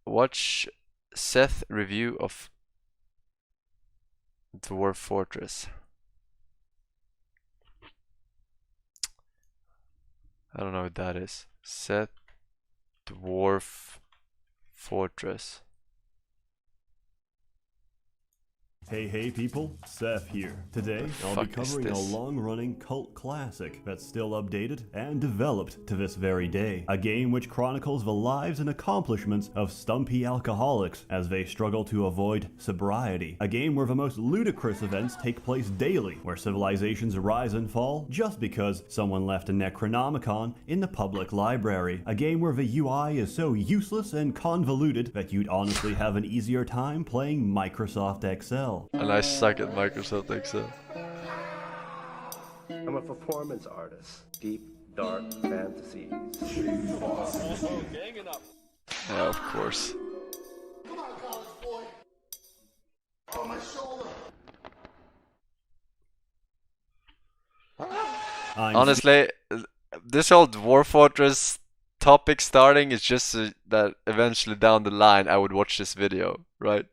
Watch Sseth review of Dwarf Fortress. I don't know what that is. Sseth Dwarf Fortress. Hey people, Sseth here. Today, I'll be covering a long-running cult classic that's still updated and developed to this very day. A game which chronicles the lives and accomplishments of stumpy alcoholics as they struggle to avoid sobriety. A game where the most ludicrous events take place daily, where civilizations rise and fall just because someone left a Necronomicon in the public library. A game where the UI is so useless and convoluted that you'd honestly have an easier time playing Microsoft Excel. And I suck at Microsoft Excel. I'm a performance artist. Deep, dark fantasies. Yeah, of course. Come on, college boy. On my shoulder. Honestly, this whole Dwarf Fortress topic starting is just that eventually down the line I would watch this video, right?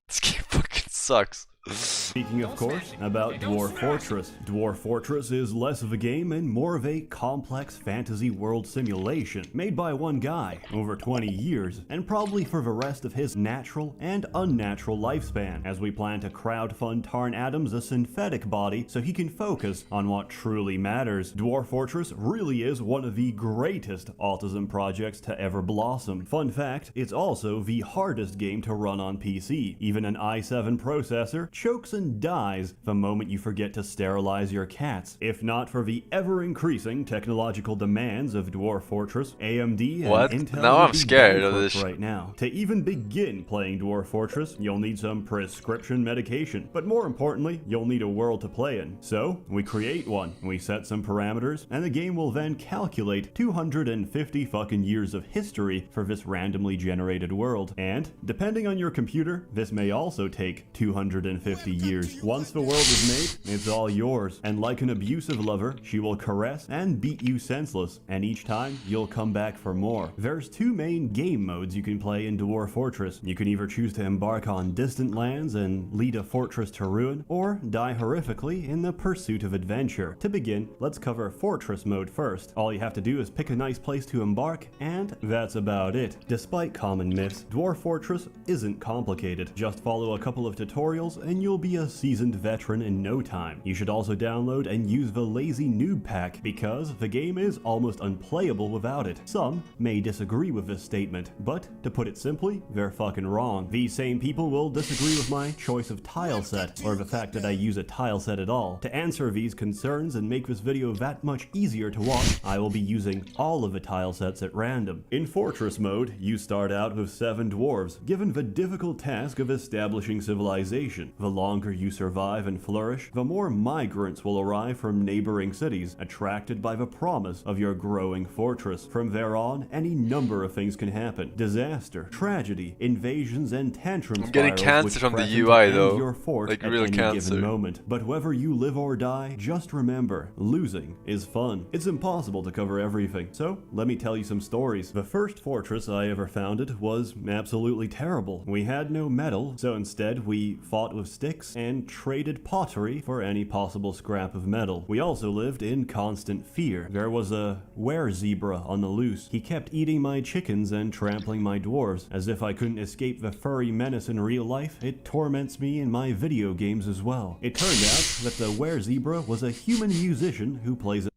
This game fucking sucks. Speaking of course, about Dwarf Fortress. Dwarf Fortress is less of a game and more of a complex fantasy world simulation made by one guy over 20 years and probably for the rest of his natural and unnatural lifespan, as we plan to crowdfund Tarn Adams a synthetic body so he can focus on what truly matters. Dwarf Fortress really is one of the greatest autism projects to ever blossom. Fun fact, it's also the hardest game to run on PC. Even an i7 processor chokes and dies the moment you forget to sterilize your cats. If not for the ever-increasing technological demands of Dwarf Fortress, AMD and Intel now would I'm be scared of bankrupt this right now. To even begin playing Dwarf Fortress, you'll need some prescription medication, but more importantly, you'll need a world to play in. So, we create one, we set some parameters, and the game will then calculate 250 fucking years of history for this randomly generated world. And, depending on your computer, this may also take 250 years. Once the world is made, it's all yours. And like an abusive lover, she will caress and beat you senseless. And each time, you'll come back for more. There's two main game modes you can play in Dwarf Fortress. You can either choose to embark on distant lands and lead a fortress to ruin, or die horrifically in the pursuit of adventure. To begin, let's cover Fortress mode first. All you have to do is pick a nice place to embark, and that's about it. Despite common myths, Dwarf Fortress isn't complicated. Just follow a couple of tutorials and you'll be a seasoned veteran in no time. You should also download and use the Lazy Noob Pack because the game is almost unplayable without it. Some may disagree with this statement, but to put it simply, they're fucking wrong. These same people will disagree with my choice of tile set, or the fact that I use a tile set at all. To answer these concerns and make this video that much easier to watch, I will be using all of the tile sets at random. In Fortress mode, you start out with 7 dwarves, given the difficult task of establishing civilization. The longer you survive and flourish, the more migrants will arrive from neighboring cities, attracted by the promise of your growing fortress. From there on, any number of things can happen. Disaster, tragedy, invasions, and tantrum I'm getting spirals cancer which from the threaten to UI end though. your fort Like at real any cancer. given moment. But whether you live or die, just remember, losing is fun. It's impossible to cover everything, so let me tell you some stories. The first fortress I ever founded was absolutely terrible. We had no metal, so instead we fought with sticks and traded pottery for any possible scrap of metal. We also lived in constant fear. There was a were-zebra on the loose. He kept eating my chickens and trampling my dwarves. As if I couldn't escape the furry menace in real life, it torments me in my video games as well. It turned out that the were-zebra was a human musician who plays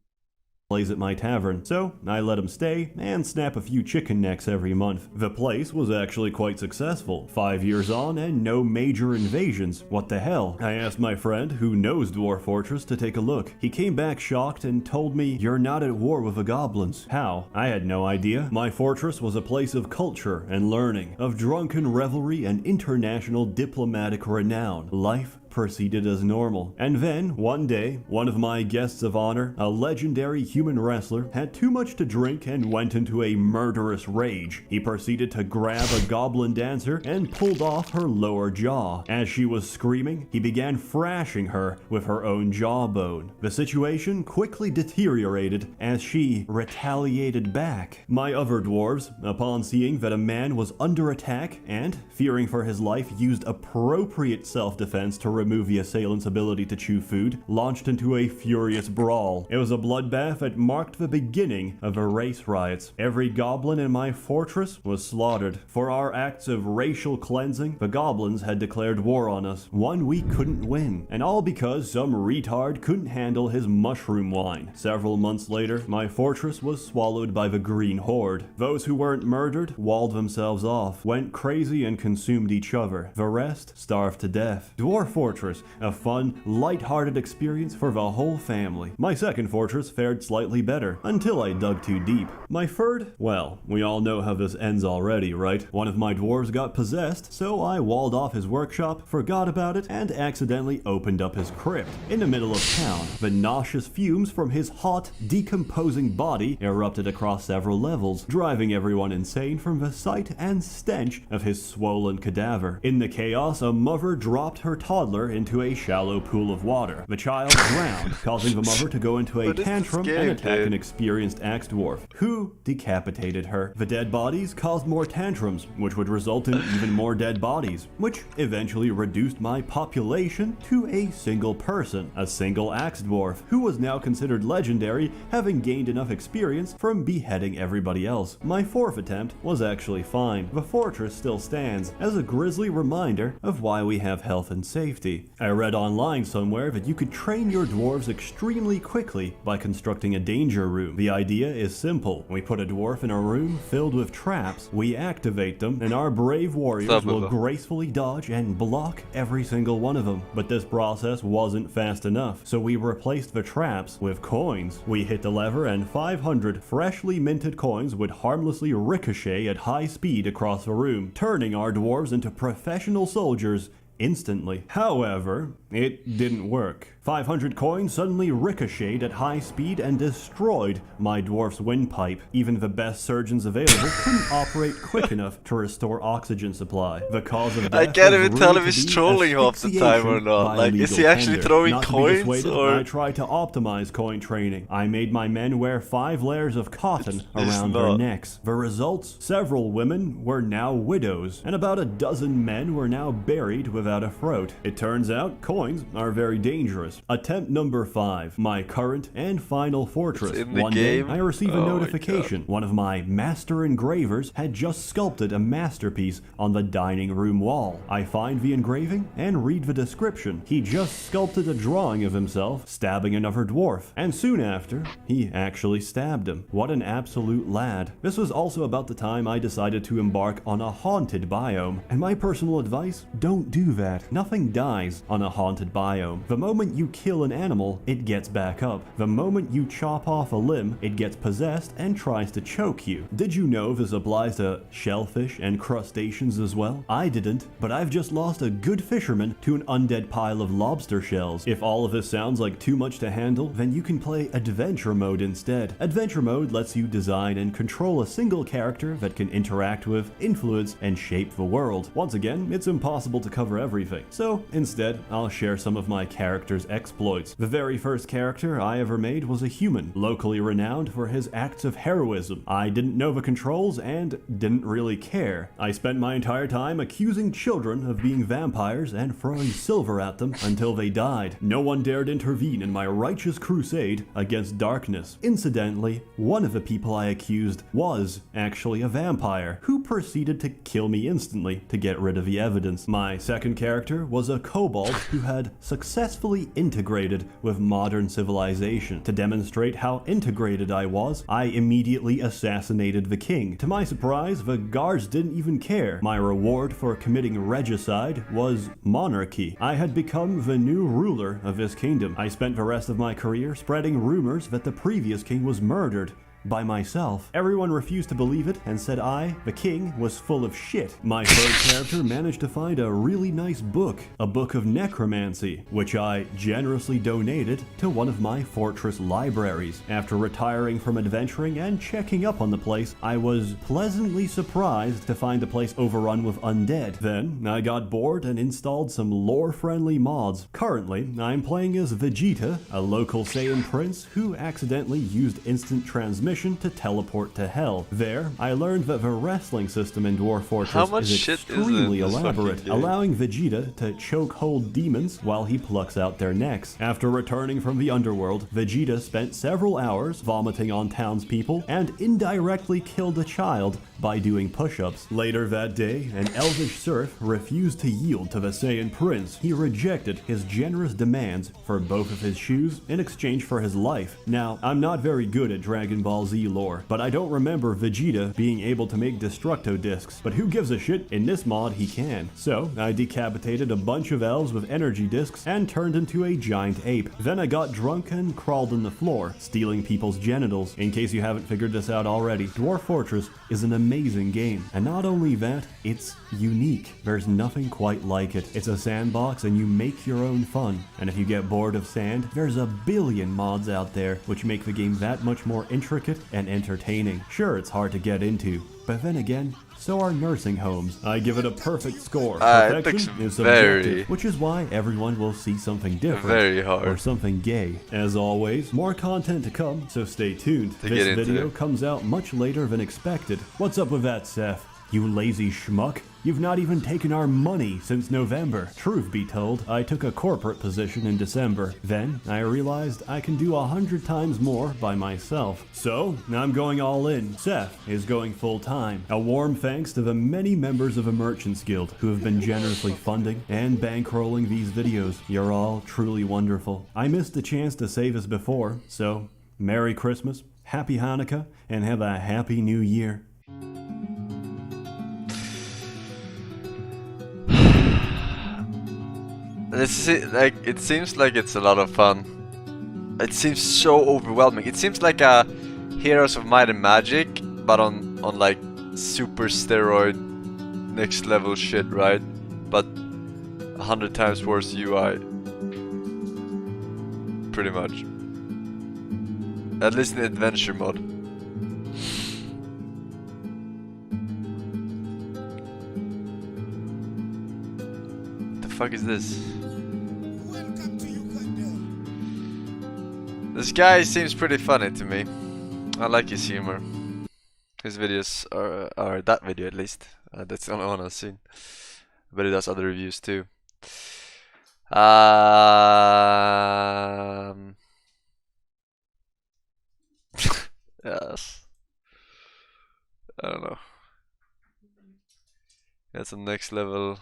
at my tavern, so I let him stay and snap a few chicken necks every month. The place was actually quite successful. 5 years on and no major invasions. What the hell? I asked my friend, who knows Dwarf Fortress, to take a look. He came back shocked and told me, "You're not at war with the goblins." How? I had no idea. My fortress was a place of culture and learning, of drunken revelry and international diplomatic renown. Life proceeded as normal. And then, one day, one of my guests of honor, a legendary human wrestler, had too much to drink and went into a murderous rage. He proceeded to grab a goblin dancer and pulled off her lower jaw. As she was screaming, he began thrashing her with her own jawbone. The situation quickly deteriorated as she retaliated back. My other dwarves, upon seeing that a man was under attack and, fearing for his life, used appropriate self-defense to remove the assailant's ability to chew food, launched into a furious brawl. It was a bloodbath that marked the beginning of the race riots. Every goblin in my fortress was slaughtered. For our acts of racial cleansing, the goblins had declared war on us, one we couldn't win, and all because some retard couldn't handle his mushroom wine. Several months later, my fortress was swallowed by the Green Horde. Those who weren't murdered walled themselves off, went crazy and consumed each other. The rest starved to death. Dwarf Fortress, a fun, light-hearted experience for the whole family. My second fortress fared slightly better, until I dug too deep. My third, well, we all know how this ends already, right? One of my dwarves got possessed, so I walled off his workshop, forgot about it, and accidentally opened up his crypt. In the middle of town, the nauseous fumes from his hot, decomposing body erupted across several levels, driving everyone insane from the sight and stench of his swollen cadaver. In the chaos, a mother dropped her toddler into a shallow pool of water. The child drowned, causing the mother to go into a What is this tantrum game, and attack dude? an experienced axe dwarf, who decapitated her. The dead bodies caused more tantrums, which would result in even more dead bodies, which eventually reduced my population to a single person, a single axe dwarf, who was now considered legendary, having gained enough experience from beheading everybody else. My fourth attempt was actually fine. The fortress still stands as a grisly reminder of why we have health and safety. I read online somewhere that you could train your dwarves extremely quickly by constructing a danger room. The idea is simple. We put a dwarf in a room filled with traps, we activate them, and our brave warriors will gracefully dodge and block every single one of them. But this process wasn't fast enough, so we replaced the traps with coins. We hit the lever and 500 freshly minted coins would harmlessly ricochet at high speed across the room, turning our dwarves into professional soldiers instantly. However, it didn't work. 500 coins suddenly ricocheted at high speed and destroyed my dwarf's windpipe. Even the best surgeons available couldn't operate quick enough to restore oxygen supply. The cause of death I can't was even tell ruled if he's to be trolling half the time or asphyxiation not. by Like, is legal he actually tender. throwing Not to be coins, dissuaded, or- I tried to optimize coin training. I made my men wear 5 layers of cotton It's around their not. necks. The results? Several women were now widows, and about a dozen men were now buried without a throat. It turns out coins are very dangerous. Attempt number 5, my current and final fortress. It's in the One day, game? I received Oh a my notification. One of my master engravers had just sculpted a masterpiece on the dining room wall. I find the engraving and read the description. He just sculpted a drawing of himself stabbing another dwarf, and soon after, he actually stabbed him. What an absolute lad. This was also about the time I decided to embark on a haunted biome, and my personal advice, don't do that. Nothing dies on a haunted biome. The moment you kill an animal, it gets back up. The moment you chop off a limb, it gets possessed and tries to choke you. Did you know this applies to shellfish and crustaceans as well? I didn't, but I've just lost a good fisherman to an undead pile of lobster shells. If all of this sounds like too much to handle, then you can play Adventure Mode instead. Adventure Mode lets you design and control a single character that can interact with, influence, and shape the world. Once again, it's impossible to cover everything, so instead, I'll share some of my character's exploits. The very first character I ever made was a human, locally renowned for his acts of heroism. I didn't know the controls and didn't really care. I spent my entire time accusing children of being vampires and throwing silver at them until they died. No one dared intervene in my righteous crusade against darkness. Incidentally, one of the people I accused was actually a vampire, who proceeded to kill me instantly to get rid of the evidence. My second character was a kobold who had successfully integrated with modern civilization. To demonstrate how integrated I was, I immediately assassinated the king. To my surprise, the guards didn't even care. My reward for committing regicide was monarchy. I had become the new ruler of this kingdom. I spent the rest of my career spreading rumors that the previous king was murdered. by myself. Everyone refused to believe it and said I, the king, was full of shit. My third character managed to find a really nice book, a book of necromancy, which I generously donated to one of my fortress libraries. After retiring from adventuring and checking up on the place, I was pleasantly surprised to find the place overrun with undead. Then I got bored and installed some lore-friendly mods. Currently, I'm playing as Vegeta, a local Saiyan prince who accidentally used instant transmission to teleport to hell. There, I learned that the wrestling system in Dwarf Fortress is extremely elaborate, allowing Vegeta to choke hold demons while he plucks out their necks. After returning from the underworld, Vegeta spent several hours vomiting on townspeople and indirectly killed a child by doing push-ups. Later that day, an elvish serf refused to yield to the Saiyan prince. He rejected his generous demands for both of his shoes in exchange for his life. Now, I'm not very good at Dragon Ball Z lore, but I don't remember Vegeta being able to make Destructo discs. But who gives a shit? In this mod, he can. So, I decapitated a bunch of elves with energy discs and turned into a giant ape. Then I got drunk and crawled on the floor, stealing people's genitals. In case you haven't figured this out already, Dwarf Fortress is an amazing game. And not only that, it's unique. There's nothing quite like it. It's a sandbox and you make your own fun. And if you get bored of sand, there's a billion mods out there which make the game that much more intricate and entertaining. Sure, it's hard to get into, but then again, so are nursing homes. I give it a perfect score. Perfection is subjective, which is why everyone will see something different or something gay. As always, more content to come, so stay tuned. This video comes out much later than expected. What's up with that, Seth? You lazy schmuck. You've not even taken our money since November. Truth be told, I took a corporate position in December. Then, I realized I can do 100 times more by myself. So, I'm going all in. Seth is going full time. A warm thanks to the many members of the Merchants Guild who have been generously funding and bankrolling these videos. You're all truly wonderful. I missed the chance to say this before, so Merry Christmas, Happy Hanukkah, and have a Happy New Year. This is like, it seems like it's a lot of fun. It seems so overwhelming. It seems like a Heroes of Might and Magic, but on like super steroid next level shit, right? But 100 times worse UI. Pretty much. At least in the adventure mode. What the fuck is this? This guy seems pretty funny to me. I like his humor. His videos are that video at least. That's the only one I've seen. But he does other reviews too. Yes. I don't know. Got some next level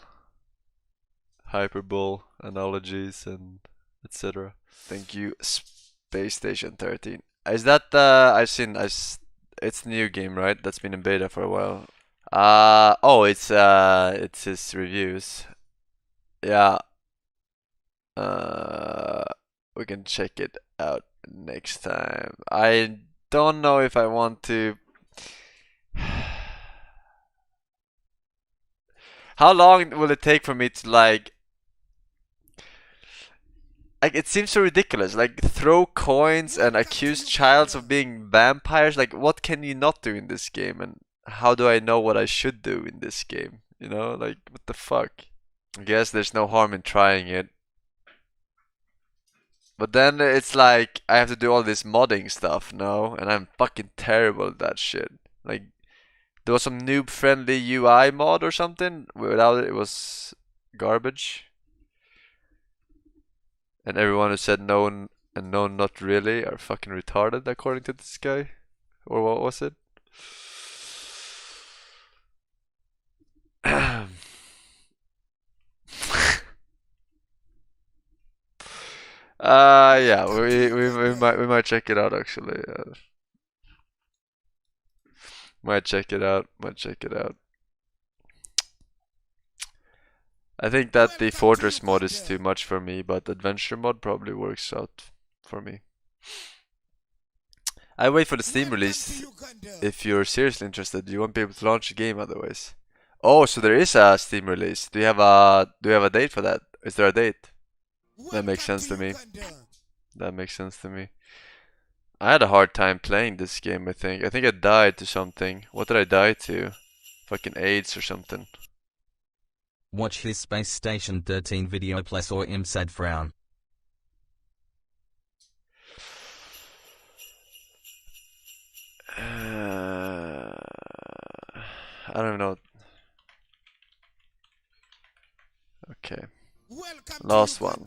hyperbole analogies and etc. Thank you, Space Station 13. Is that I've seen it's new game, right? That's been in beta for a while. Oh, it's his reviews. Yeah. We can check it out next time. I don't know if I want to. How long will it take for me to like it seems so ridiculous, like throw coins and accuse childs of being vampires. Like, what can you not do in this game, and how do I know what I should do in this game? You know, like, what the fuck? I guess there's no harm in trying it. But then it's like, I have to do all this modding stuff, no? And I'm fucking terrible at that shit. Like, there was some noob-friendly UI mod or something. Without it, it was garbage. And everyone who said no and no, not really, are fucking retarded, according to this guy. Or what was it? Yeah, we might check it out actually. Might check it out. I think that the Fortress mod is too much for me, but Adventure mod probably works out for me. I wait for the Steam release if you're seriously interested. You won't be able to launch the game otherwise. Oh, so there is a Steam release. Do you have a date for that? Is there a date? That makes sense to me. That makes sense to me. I had a hard time playing this game, I think. I think I died to something. What did I die to? Fucking AIDS or something. Watch his Space Station 13 video plus or im sad frown. I don't know. Okay. Last one.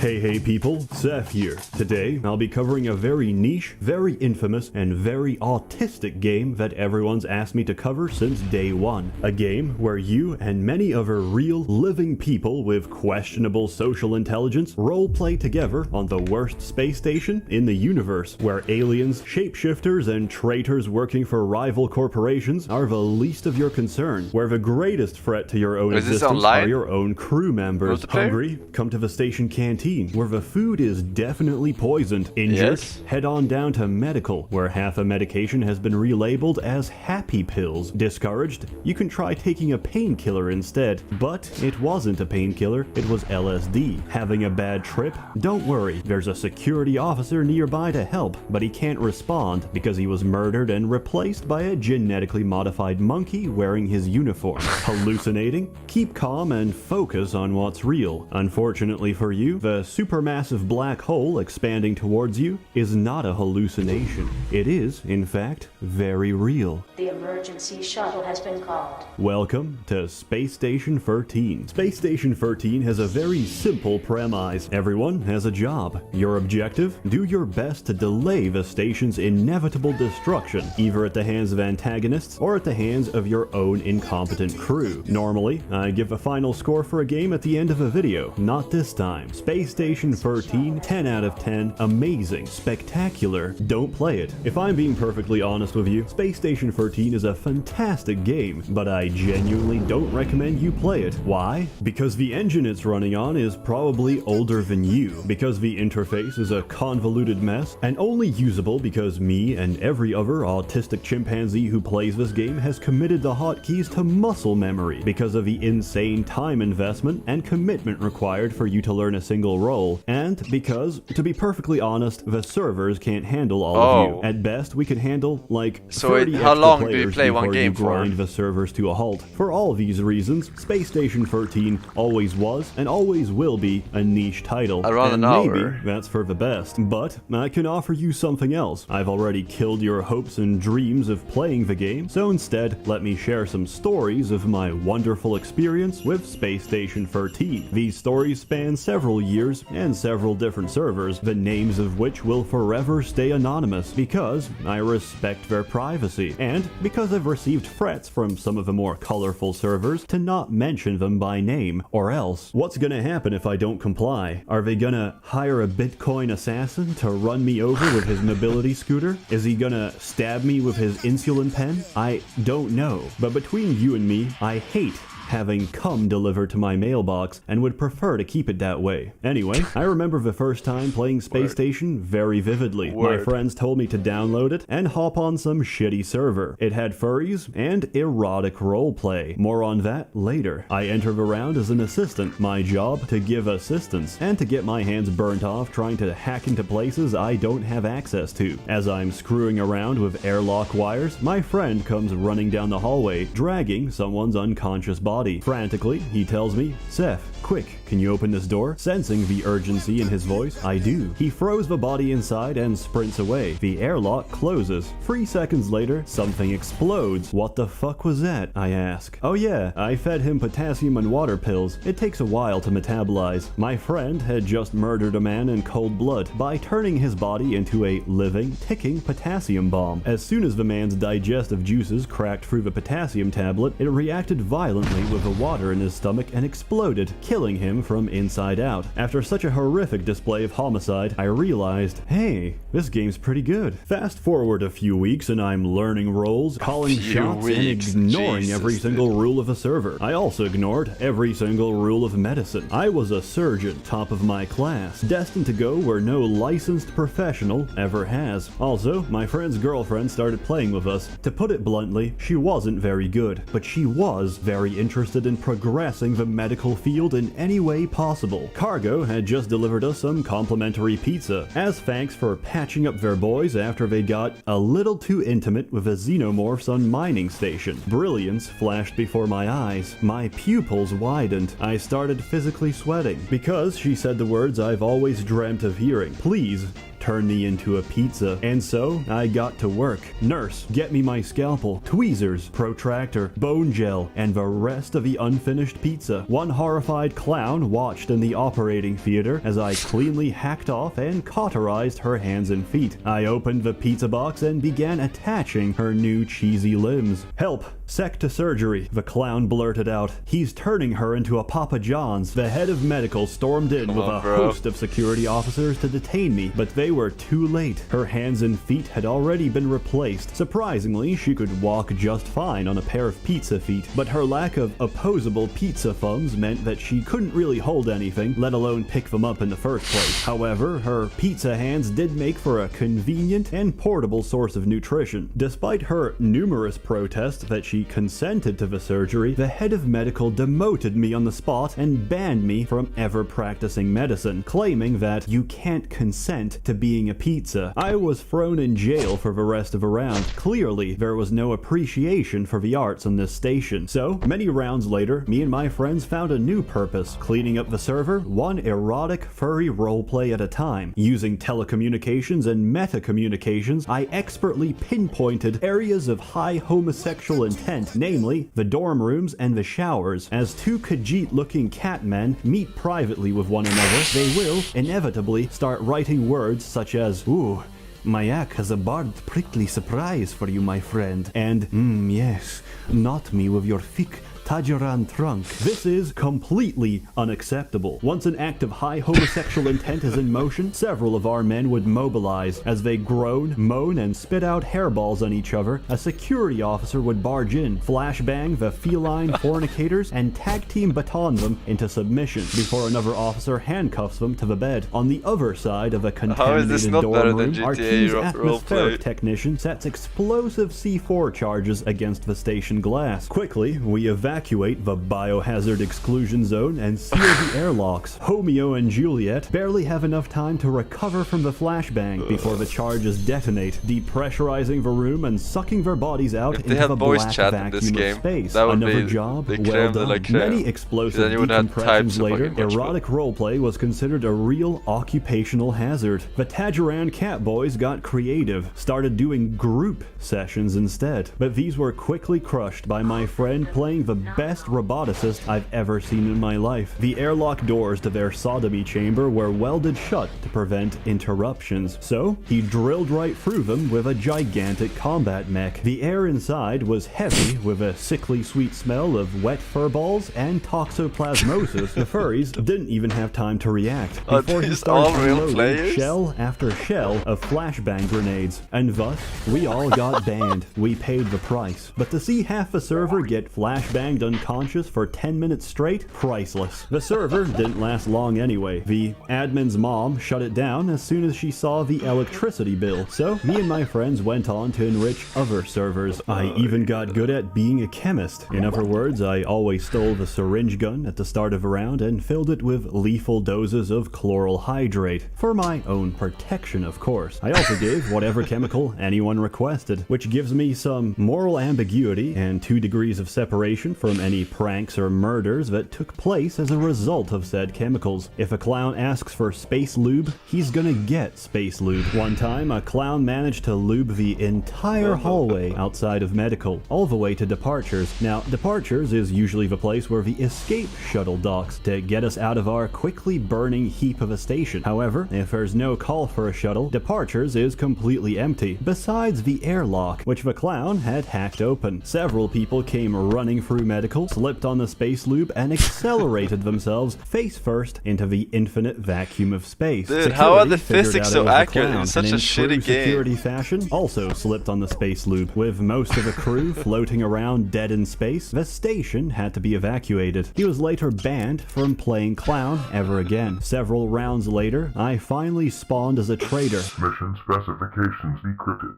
Hey people, Sseth here. Today, I'll be covering a very niche, very infamous, and very autistic game that everyone's asked me to cover since day one. A game where you and many other real, living people with questionable social intelligence roleplay together on the worst space station in the universe, where aliens, shapeshifters, and traitors working for rival corporations are the least of your concern, where the greatest threat to your own existence are your own crew members. Hungry? Come to the station canteen, where the food is definitely poisoned. Injured? Yes. Head on down to medical, where half a medication has been relabeled as happy pills. Discouraged? You can try taking a painkiller instead. But it wasn't a painkiller, it was LSD. Having a bad trip? Don't worry, there's a security officer nearby to help, but he can't respond because he was murdered and replaced by a genetically modified monkey wearing his uniform. Hallucinating? Keep calm and focus on what's real. Unfortunately for you, the supermassive black hole expanding towards you is not a hallucination. It is, in fact, very real. The emergency shuttle has been called. Welcome to Space Station 13. Space Station 13 has a very simple premise. Everyone has a job. Your objective? Do your best to delay the station's inevitable destruction, either at the hands of antagonists or at the hands of your own incompetent crew. Normally, I give a final score for a game at the end of a video. Not this time. Space Station 13, 10 out of 10, amazing, spectacular, don't play it. If I'm being perfectly honest with you, Space Station 13 is a fantastic game, but I genuinely don't recommend you play it. Why? Because the engine it's running on is probably older than you, because the interface is a convoluted mess, and only usable because me and every other autistic chimpanzee who plays this game has committed the hotkeys to muscle memory because of the insane time investment and commitment required for you to learn a single role, and because, to be perfectly honest, the servers can't handle all of you. At best, we can handle like 30 how extra long do players you play one before game you grind the servers to a halt. For all these reasons, Space Station 13 always was and always will be a niche title. Around and an hour. maybe that's for the best. But I can offer you something else. I've already killed your hopes and dreams of playing the game, so instead, let me share some stories of my wonderful experience with Space Station 13. These stories span several years and several different servers, the names of which will forever stay anonymous because I respect their privacy, and because I've received threats from some of the more colorful servers to not mention them by name, or else. What's gonna happen if I don't comply? Are they gonna hire a Bitcoin assassin to run me over with his mobility scooter? Is he gonna stab me with his insulin pen? I don't know. But between you and me, I hate having cum delivered to my mailbox and would prefer to keep it that way. Anyway, I remember the first time playing Space Station very vividly. My friends told me to download it and hop on some shitty server. It had furries and erotic roleplay. More on that later. I entered around as an assistant, my job to give assistance and to get my hands burnt off trying to hack into places I don't have access to. As I'm screwing around with airlock wires, my friend comes running down the hallway, dragging someone's unconscious body. Frantically, he tells me, "Sseth, quick, can you open this door?" Sensing the urgency in his voice, I do. He throws the body inside and sprints away. The airlock closes. 3 seconds later, something explodes. What the fuck was that? I ask. Oh yeah, I fed him potassium and water pills. It takes a while to metabolize. My friend had just murdered a man in cold blood by turning his body into a living, ticking potassium bomb. As soon as the man's digestive juices cracked through the potassium tablet, it reacted violently with the water in his stomach and exploded, killing him from inside out. After such a horrific display of homicide, I realized, hey, this game's pretty good. Fast forward a few weeks and I'm learning roles, calling shots, and ignoring every single rule of a server. I also ignored every single rule of medicine. I was a surgeon, top of my class, destined to go where no licensed professional ever has. Also, my friend's girlfriend started playing with us. To put it bluntly, she wasn't very good, but she was very interested in progressing the medical field in any way possible. Cargo had just delivered us some complimentary pizza, as thanks for patching up their boys after they got a little too intimate with the xenomorphs on mining station. Brilliance flashed before my eyes. My pupils widened. I started physically sweating, because she said the words I've always dreamt of hearing. Please, turn me into a pizza. And so, I got to work. Nurse, get me my scalpel, tweezers, protractor, bone gel, and the rest of the unfinished pizza. One horrified clown watched in the operating theater as I cleanly hacked off and cauterized her hands and feet. I opened the pizza box and began attaching her new cheesy limbs. Help! Sec to surgery, the clown blurted out. He's turning her into a Papa John's. The head of medical stormed in with a host of security officers to detain me, but they were too late. Her hands and feet had already been replaced. Surprisingly, she could walk just fine on a pair of pizza feet, but her lack of opposable pizza thumbs meant that she couldn't really hold anything, let alone pick them up in the first place. However, her pizza hands did make for a convenient and portable source of nutrition. Despite her numerous protests that she consented to the surgery, the head of medical demoted me on the spot and banned me from ever practicing medicine, claiming that you can't consent to being a pizza. I was thrown in jail for the rest of the round. Clearly, there was no appreciation for the arts on this station. So, many rounds later, me and my friends found a new purpose, cleaning up the server, one erotic, furry roleplay at a time. Using telecommunications and meta-communications, I expertly pinpointed areas of high homosexual intent, namely the dorm rooms and the showers. As two Khajiit-looking catmen meet privately with one another, they will inevitably start writing words such as, "Ooh, Mayak has a barbed prickly surprise for you, my friend," and, yes, not me with your thick Tajiran trunk. This is completely unacceptable. Once an act of high homosexual intent is in motion, several of our men would mobilize. As they groan, moan, and spit out hairballs on each other, a security officer would barge in, flashbang the feline fornicators, and tag team baton them into submission before another officer handcuffs them to the bed. On the other side of a contaminated dorm room, our team's atmospheric technician sets explosive C4 charges against the station glass. Quickly, we evacuate the biohazard exclusion zone and seal the airlocks. Romeo and Juliet barely have enough time to recover from the flashbang before the charges detonate, depressurizing the room and sucking their bodies out into the black vacuum of space. Another job well done. Many explosive decompressions later, erotic roleplay was considered a real occupational hazard. The Tajiran Catboys got creative, started doing group sessions instead, but these were quickly crushed by my friend playing the best roboticist I've ever seen in my life. The airlock doors to their sodomy chamber were welded shut to prevent interruptions, so he drilled right through them with a gigantic combat mech. The air inside was heavy with a sickly sweet smell of wet fur balls and toxoplasmosis. The furries didn't even have time to react before he started unloading shell after shell of flashbang grenades, and thus we all got banned. We paid the price. But to see half a server get flashbanged unconscious for 10 minutes straight, priceless. The server didn't last long anyway. The admin's mom shut it down as soon as she saw the electricity bill, so me and my friends went on to enrich other servers. I even got good at being a chemist. In other words, I always stole the syringe gun at the start of a round and filled it with lethal doses of chloral hydrate, for my own protection, of course. I also gave whatever chemical anyone requested, which gives me some moral ambiguity and 2 degrees of separation from any pranks or murders that took place as a result of said chemicals. If a clown asks for space lube, he's gonna get space lube. One time, a clown managed to lube the entire hallway outside of medical, all the way to departures. Now, departures is usually the place where the escape shuttle docks to get us out of our quickly burning heap of a station. However, if there's no call for a shuttle, departures is completely empty, besides the airlock, which the clown had hacked open. Several people came running through medical, slipped on the space lube, and accelerated themselves face first into the infinite vacuum of space. Dude, how are the Security figured physics out so it was the accurate in clown, such and a in true shitty game? security fashion, also slipped on the space lube. With most of the crew floating around dead in space, the station had to be evacuated. He was later banned from playing clown ever again. Several rounds later, I finally spawned as a traitor. Mission specifications decrypted.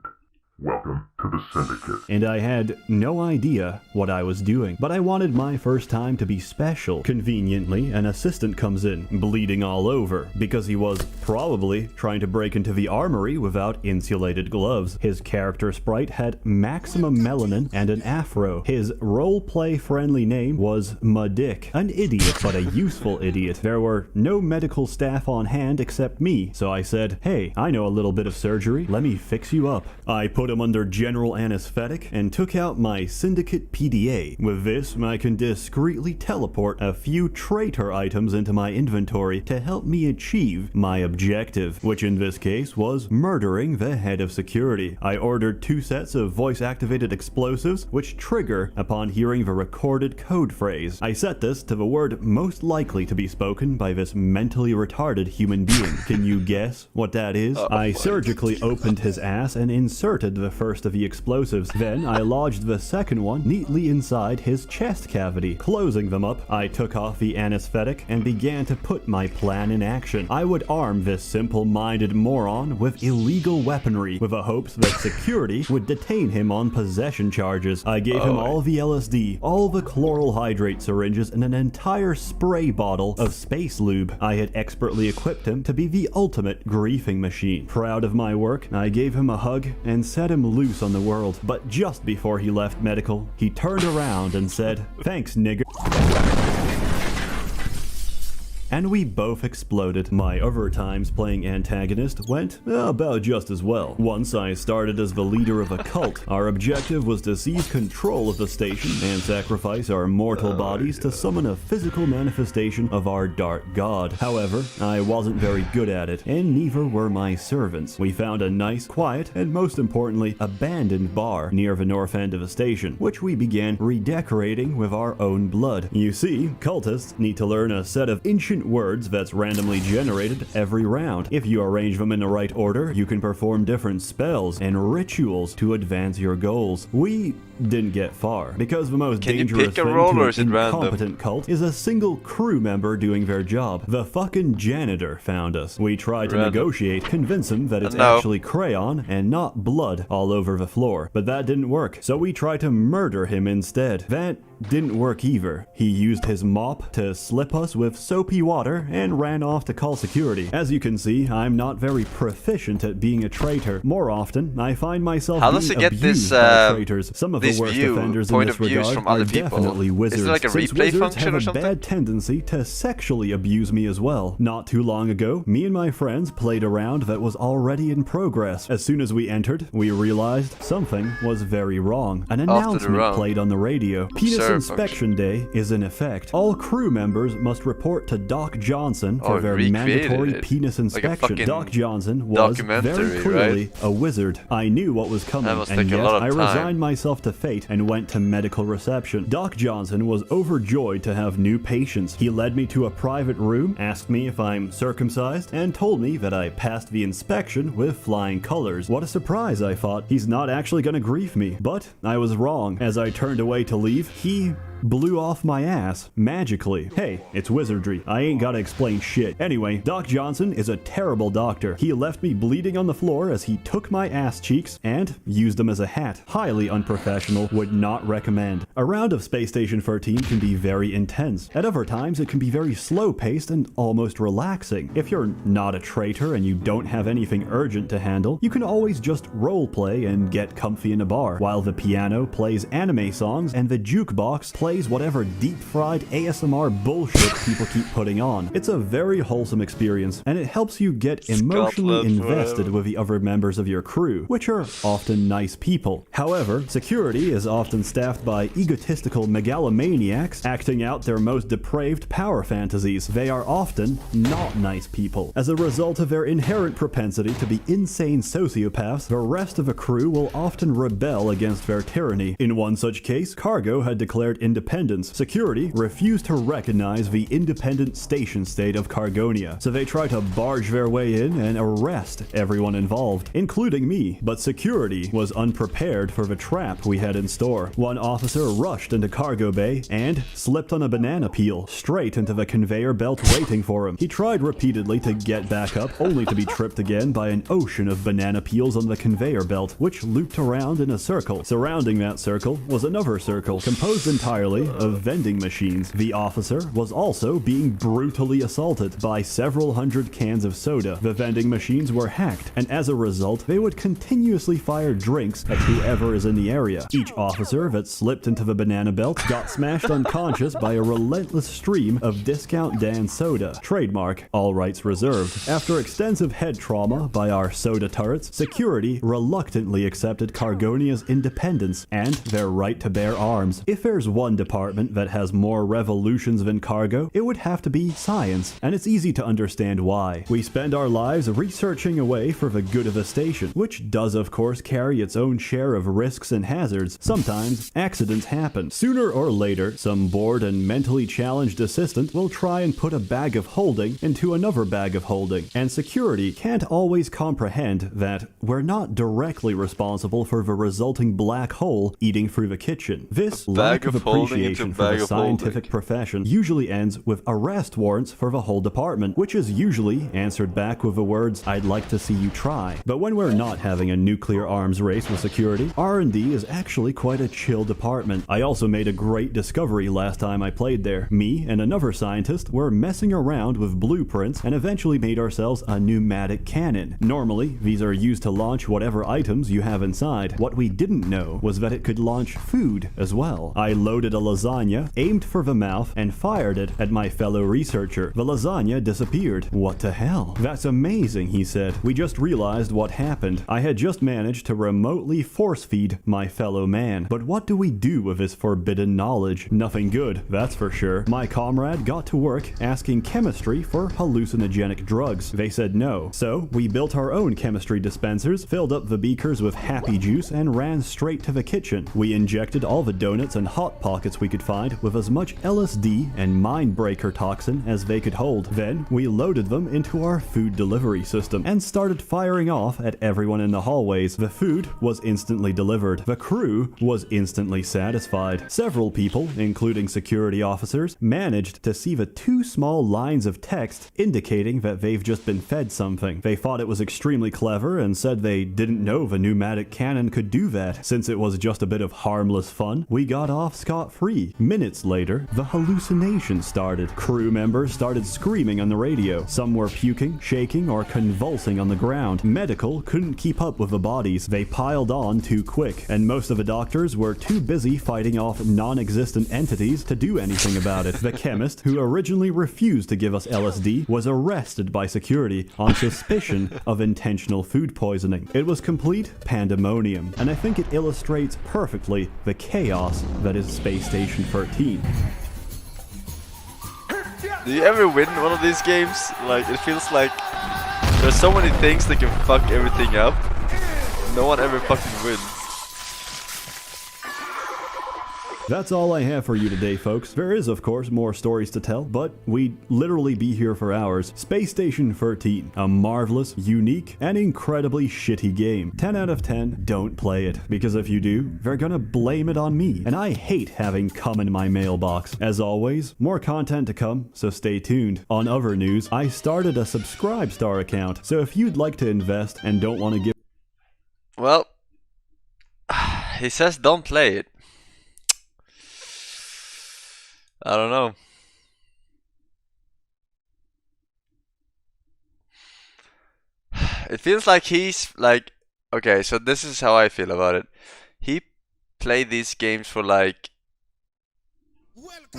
Welcome to the Syndicate. And I had no idea what I was doing. But I wanted my first time to be special. Conveniently, an assistant comes in, bleeding all over, because he was probably trying to break into the armory without insulated gloves. His character sprite had maximum melanin and an afro. His roleplay friendly name was Madick. An idiot, but a useful idiot. There were no medical staff on hand except me, so I said, "Hey, I know a little bit of surgery. Let me fix you up." I put him under general anesthetic and took out my Syndicate PDA. With this, I can discreetly teleport a few traitor items into my inventory to help me achieve my objective, which in this case was murdering the head of security. I ordered 2 sets of voice-activated explosives, which trigger upon hearing the recorded code phrase. I set this to the word most likely to be spoken by this mentally retarded human being. Can you guess what that is? I surgically opened his ass and inserted the first of the explosives. Then I lodged the second one neatly inside his chest cavity. Closing them up, I took off the anesthetic and began to put my plan in action. I would arm this simple-minded moron with illegal weaponry with the hopes that security would detain him on possession charges. I gave him all the LSD, all the chloral hydrate syringes, and an entire spray bottle of space lube. I had expertly equipped him to be the ultimate griefing machine. Proud of my work, I gave him a hug and set him loose on the world. But just before he left medical, he turned around and said, "Thanks, nigger." And we both exploded. My other times playing antagonist went about just as well. Once I started as the leader of a cult. Our objective was to seize control of the station and sacrifice our mortal bodies to summon a physical manifestation of our dark god. However, I wasn't very good at it, and neither were my servants. We found a nice, quiet, and most importantly, abandoned bar near the north end of the station, which we began redecorating with our own blood. You see, cultists need to learn a set of ancient words that's randomly generated every round. If you arrange them in the right order, you can perform different spells and rituals to advance your goals. We didn't get far, because the most dangerous thing to an incompetent cult is a single crew member doing their job. The fucking janitor found us. We tried to negotiate, convince him that it's actually crayon and not blood all over the floor, but that didn't work, so we tried to murder him instead. That didn't work either. He used his mop to slip us with soapy water and ran off to call security. As you can see, I'm not very proficient at being a traitor. More often, I find myself being abused by traitors. Some of the worst offenders in this regard are definitely wizards, is it like a since replay wizards function have or a something? bad tendency to sexually abuse me as well. Not too long ago, me and my friends played a round that was already in progress. As soon as we entered, we realized something was very wrong. An announcement played on the radio. Penis Inspection Day is in effect. All crew members must report to Doc Johnson for their mandatory penis inspection. Doc Johnson was very clearly a wizard. I knew what was coming, and yet I resigned myself to fate and went to medical reception. Doc Johnson was overjoyed to have new patients. He led me to a private room, asked me if I'm circumcised, and told me that I passed the inspection with flying colors. What a surprise, I thought. He's not actually gonna grief me. But I was wrong. As I turned away to leave, he blew off my ass magically. Hey, it's wizardry. I ain't gotta explain shit. Anyway, Doc Johnson is a terrible doctor. He left me bleeding on the floor as he took my ass cheeks and used them as a hat. Highly unprofessional, would not recommend. A round of Space Station 13 can be very intense. At other times, it can be very slow-paced and almost relaxing. If you're not a traitor and you don't have anything urgent to handle, you can always just roleplay and get comfy in a bar, while the piano plays anime songs and the jukebox plays whatever deep-fried ASMR bullshit people keep putting on. It's a very wholesome experience, and it helps you get emotionally invested with the other members of your crew, which are often nice people. However, security is often staffed by egotistical megalomaniacs acting out their most depraved power fantasies. They are often not nice people. As a result of their inherent propensity to be insane sociopaths, the rest of the crew will often rebel against their tyranny. In one such case, Cargo had declared independence independence, security refused to recognize the independent station state of Cargonia, so they tried to barge their way in and arrest everyone involved, including me. But security was unprepared for the trap we had in store. One officer rushed into cargo bay and slipped on a banana peel straight into the conveyor belt waiting for him. He tried repeatedly to get back up, only to be tripped again by an ocean of banana peels on the conveyor belt, which looped around in a circle. Surrounding that circle was another circle, composed entirely of vending machines. The officer was also being brutally assaulted by several hundred cans of soda. The vending machines were hacked, and as a result, they would continuously fire drinks at whoever is in the area. Each officer that slipped into the banana belt got smashed unconscious by a relentless stream of Discount Dan soda. Trademark, all rights reserved. After extensive head trauma by our soda turrets, security reluctantly accepted Cargonia's independence and their right to bear arms. If there's one department that has more revolutions than cargo, it would have to be science, and it's easy to understand why. We spend our lives researching away for the good of the station, which does of course carry its own share of risks and hazards. Sometimes accidents happen. Sooner or later, some bored and mentally challenged assistant will try and put a bag of holding into another bag of holding, and security can't always comprehend that we're not directly responsible for the resulting black hole eating through the kitchen. This lack of appreciation for the scientific profession usually ends with arrest warrants for the whole department, which is usually answered back with the words, "I'd like to see you try." But when we're not having a nuclear arms race with security, R&D is actually quite a chill department. I also made a great discovery last time I played there. Me and another scientist were messing around with blueprints and eventually made ourselves a pneumatic cannon. Normally, these are used to launch whatever items you have inside. What we didn't know was that it could launch food as well. I loaded a lasagna, aimed for the mouth, and fired it at my fellow researcher. The lasagna disappeared. "What the hell? That's amazing," he said. "We just realized what happened. I had just managed to remotely force feed my fellow man. But what do we do with this forbidden knowledge? Nothing good, that's for sure." My comrade got to work asking chemistry for hallucinogenic drugs. They said no. So we built our own chemistry dispensers, filled up the beakers with happy juice, and ran straight to the kitchen. We injected all the donuts and hot pockets we could find with as much LSD and mind-breaker toxin as they could hold. Then we loaded them into our food delivery system and started firing off at everyone in the hallways. The food was instantly delivered. The crew was instantly satisfied. Several people, including security officers, managed to see the two small lines of text indicating that they've just been fed something. They thought it was extremely clever and said they didn't know the pneumatic cannon could do that. Since it was just a bit of harmless fun, we got off scot-free. Minutes later, the hallucination started. Crew members started screaming on the radio. Some were puking, shaking, or convulsing on the ground. Medical couldn't keep up with the bodies. They piled on too quick, and most of the doctors were too busy fighting off non-existent entities to do anything about it. The chemist, who originally refused to give us LSD, was arrested by security on suspicion of intentional food poisoning. It was complete pandemonium, and I think it illustrates perfectly the chaos that is Space Station 13. Do you ever win one of these games? Like, it feels like there's so many things that can fuck everything up. No one ever fucking wins. That's all I have for you today, folks. There is, of course, more stories to tell, but we'd literally be here for hours. Space Station 13, a marvelous, unique, and incredibly shitty game. 10 out of 10, don't play it, because if you do, they're gonna blame it on me, and I hate having cum in my mailbox. As always, more content to come, so stay tuned. On other news, I started a Subscribe Star account, so if you'd like to invest and don't want to give... Well, he says don't play it. I don't know. It feels like he's like, okay, so this is how I feel about it. He played these games for like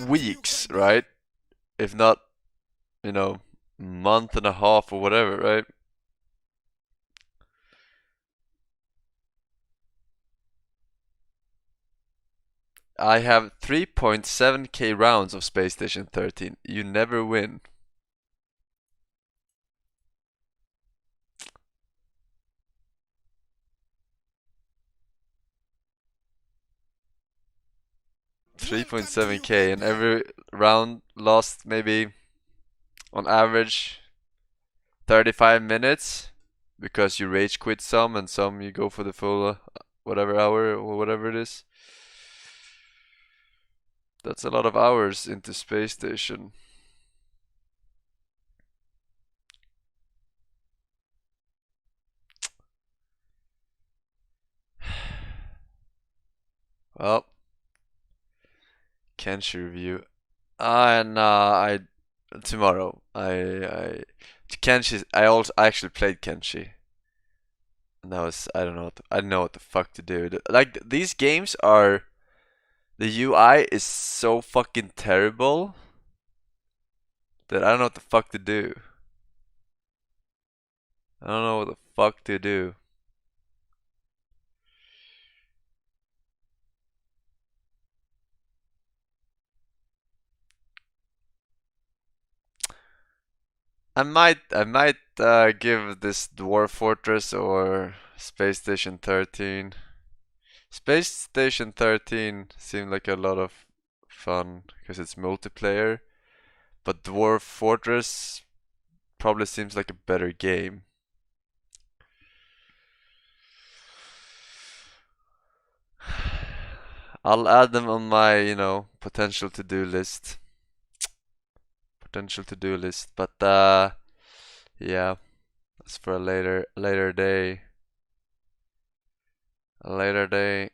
weeks, right? If not, you know, month and a half or whatever, right? I have 3.7k rounds of Space Station 13. You never win. 3.7k, and every round lost maybe on average 35 minutes because you rage quit some and some you go for the full whatever hour or whatever it is. That's a lot of hours into Space Station. Well, Kenshi review. And tomorrow Kenshi. I actually played Kenshi, and that was I didn't know what the fuck to do. Like these games are, the UI is so fucking terrible that I don't know what the fuck to do. I don't know what the fuck to do. I might give this Dwarf Fortress or Space Station 13. Space Station 13 seemed like a lot of fun because it's multiplayer, but Dwarf Fortress probably seems like a better game. I'll add them on my, potential to-do list. Potential to-do list, but yeah, that's for a later day. A later day.